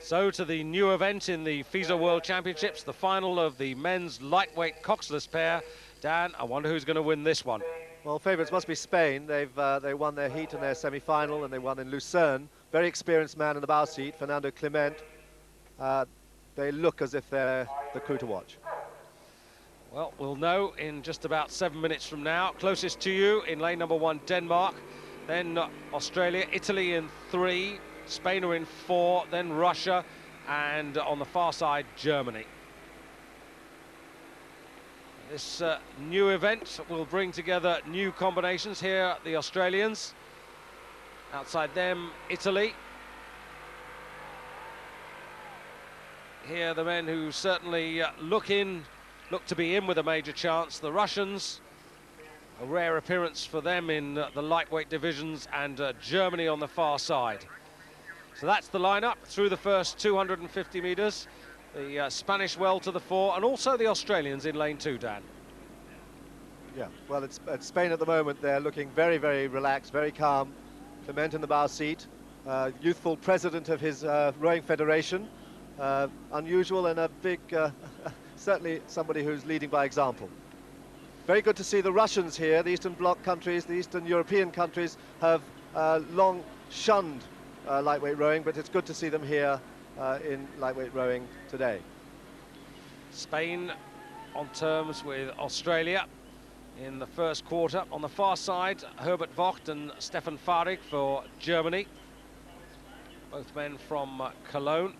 So to the new event in the FISA World Championships, the final of the men's lightweight coxless pair. Dan, I wonder who's going to win this one. Well, favourites must be Spain. They won their heat in their semi-final, and they won in Lucerne. Very experienced man in the bow seat, Fernando Clement. They look as if they're the crew to watch. Well, we'll know in just about 7 minutes from now. Closest to you in lane number 1, Denmark, then Australia, Italy in 3, Spain are in 4, then Russia, and on the far side, Germany. This new event will bring together new combinations. Here, the Australians. Outside them, Italy. Here, the men who certainly look to be in with a major chance. The Russians, a rare appearance for them in the lightweight divisions, and Germany on the far side. So that's the lineup through the first 250 metres. The Spanish well to the fore, and also the Australians in lane 2, Dan. Yeah, well, it's Spain at the moment. They're looking very, very relaxed, very calm. Clement in the bow seat, youthful president of his rowing federation. Unusual and a big, certainly somebody who's leading by example. Very good to see the Russians here. The Eastern Bloc countries, the Eastern European countries have long shunned lightweight rowing, but it's good to see them here in lightweight rowing today. Spain on terms with Australia in the first quarter. On the far side, Herbert Vogt and Stefan Fahrig for Germany. Both men from Cologne.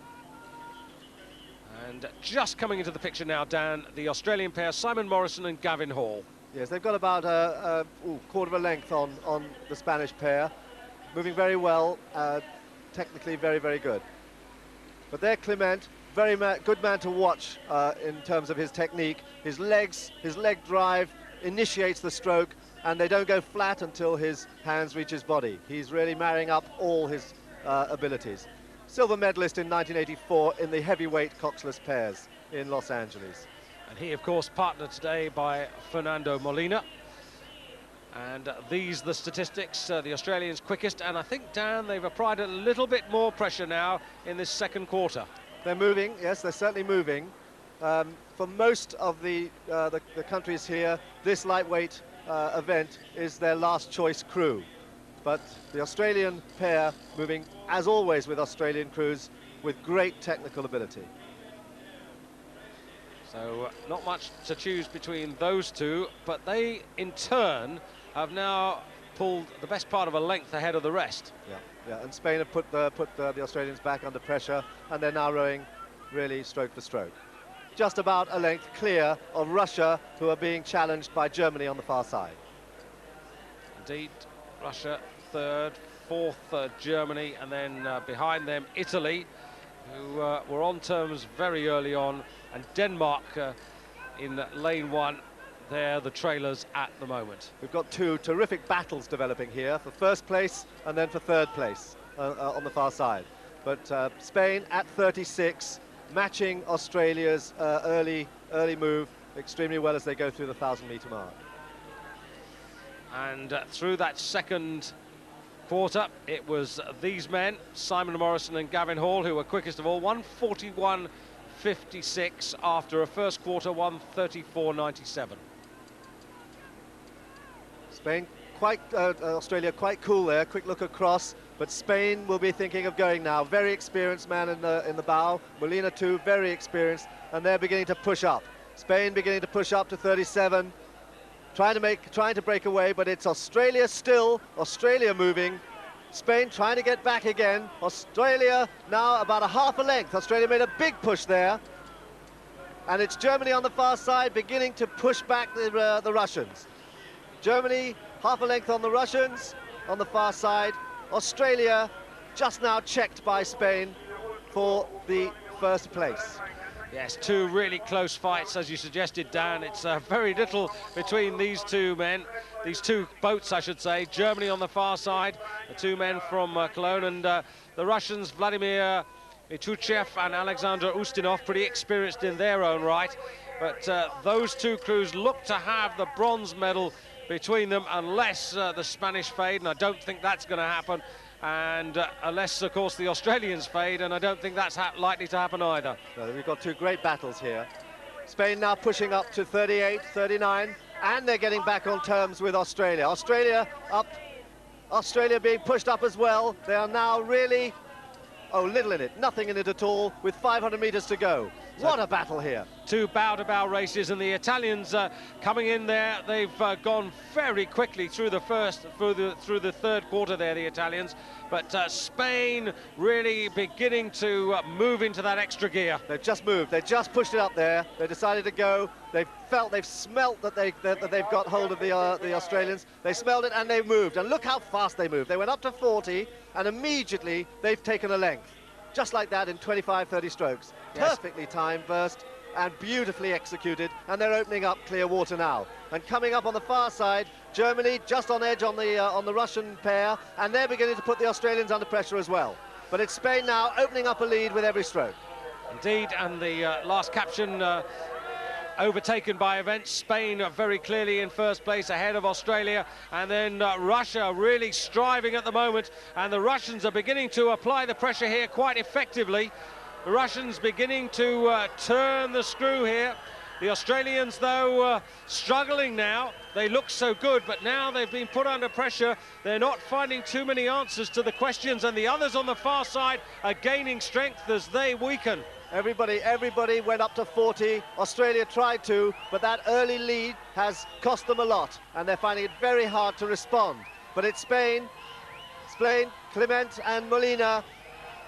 And just coming into the picture now, Dan, the Australian pair, Simon Morrison and Gavin Hall. Yes, they've got about a quarter of a length on the Spanish pair. Moving very well, technically very, very good. But there, Clement, very good man to watch in terms of his technique. His leg drive initiates the stroke, and they don't go flat until his hands reach his body. He's really marrying up all his abilities. Silver medalist in 1984 in the heavyweight coxless pairs in Los Angeles. And he, of course, partnered today by Fernando Molina. And these the statistics, the Australians quickest, and I think, Dan, they've applied a little bit more pressure now in this second quarter. They're moving, yes, they're certainly moving. For most of the countries here, this lightweight event is their last choice crew. But the Australian pair moving, as always with Australian crews, with great technical ability. So not much to choose between those two, but they, in turn, have now pulled the best part of a length ahead of the rest. Yeah, and Spain have put the Australians back under pressure, and they're now rowing really stroke for stroke. Just about a length clear of Russia, who are being challenged by Germany on the far side. Indeed, Russia third, fourth Germany, and then behind them Italy, who were on terms very early on, and Denmark in lane 1. They're the trailers at the moment. We've got two terrific battles developing here for first place and then for third place on the far side. But Spain at 36, matching Australia's early move extremely well as they go through the 1,000-metre mark. And through that second quarter, it was these men, Simon Morrison and Gavin Hall, who were quickest of all, 1:41.56 after a first quarter 1:34.97. Spain Australia quite cool there, quick look across, but Spain will be thinking of going now. Very experienced man in the bow, Molina too, very experienced, and they're beginning to push up. Spain beginning to push up to 37, trying to break away, but it's Australia still, Australia moving. Spain trying to get back again. Australia now about a half a length. Australia made a big push there. And it's Germany on the far side beginning to push back the Russians. Germany half a length on the Russians on the far side. Australia just now checked by Spain for the first place. Yes, two really close fights, as you suggested, Dan. It's very little between these two men, these two boats, I should say. Germany on the far side, the two men from Cologne, and the Russians, Vladimir Chuter and Alexander Ustinov, pretty experienced in their own right. But those two crews look to have the bronze medal between them, unless the Spanish fade, and I don't think that's going to happen. and unless, of course, the Australians fade, and I don't think that's likely to happen either. So we've got two great battles here. Spain now pushing up to 38, 39, and they're getting back on terms with Australia. Australia being pushed up as well. They are now really, little in it, nothing in it at all, with 500 meters to go. What a battle here. Two bow-to-bow races, and the Italians coming in there. They've gone very quickly through the third quarter there, the Italians. But Spain really beginning to move into that extra gear. They've just moved. They just pushed it up there. They decided to go. They've smelt that they've got hold of the Australians. They smelled it and they moved. And look how fast they moved. They went up to 40, and immediately they've taken a length. Just like that in 25, 30 strokes. Yes. Perfectly timed burst and beautifully executed, and they're opening up clear water now. And coming up on the far side, Germany just on edge on the Russian pair, and they're beginning to put the Australians under pressure as well. But it's Spain now opening up a lead with every stroke. Indeed, and the last caption overtaken by events. Spain very clearly in first place ahead of Australia, and then Russia really striving at the moment, and the Russians are beginning to apply the pressure here quite effectively. The Russians beginning to turn the screw here. The Australians, though, struggling now. They look so good, but now they've been put under pressure. They're not finding too many answers to the questions, and the others on the far side are gaining strength as they weaken. Everybody went up to 40. Australia tried to, but that early lead has cost them a lot, and they're finding it very hard to respond. But it's Spain, Clement and Molina,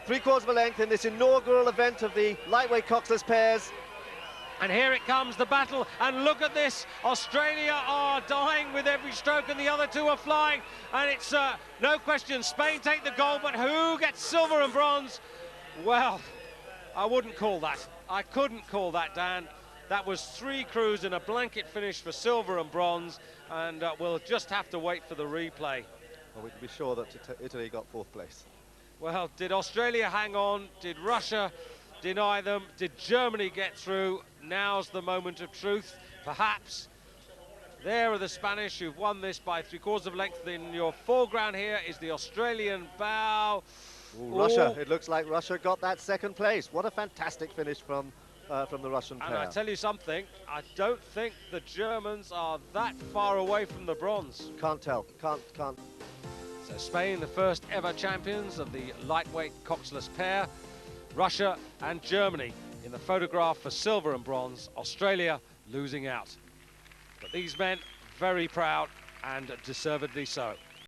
3/4 of a length in this inaugural event of the lightweight coxless pairs. And here it comes, the battle, and look at this. Australia are dying with every stroke, and the other two are flying, and it's no question, Spain take the gold, but who gets silver and bronze? Well, I wouldn't call that. I couldn't call that, Dan. That was three crews in a blanket finish for silver and bronze, and we'll just have to wait for the replay. Well, we can be sure that Italy got fourth place. Well, did Australia hang on? Did Russia deny them? Did Germany get through? Now's the moment of truth, perhaps. There are the Spanish who've won this by 3/4 of a length. In your foreground here is the Australian bow. Ooh, Russia, it looks like Russia got that second place. What a fantastic finish from the Russian pair. And I tell you something, I don't think the Germans are that far away from the bronze. Can't tell, can't. So Spain, the first ever champions of the lightweight coxless pair. Russia and Germany in the photograph for silver and bronze. Australia losing out. But these men, very proud and deservedly so.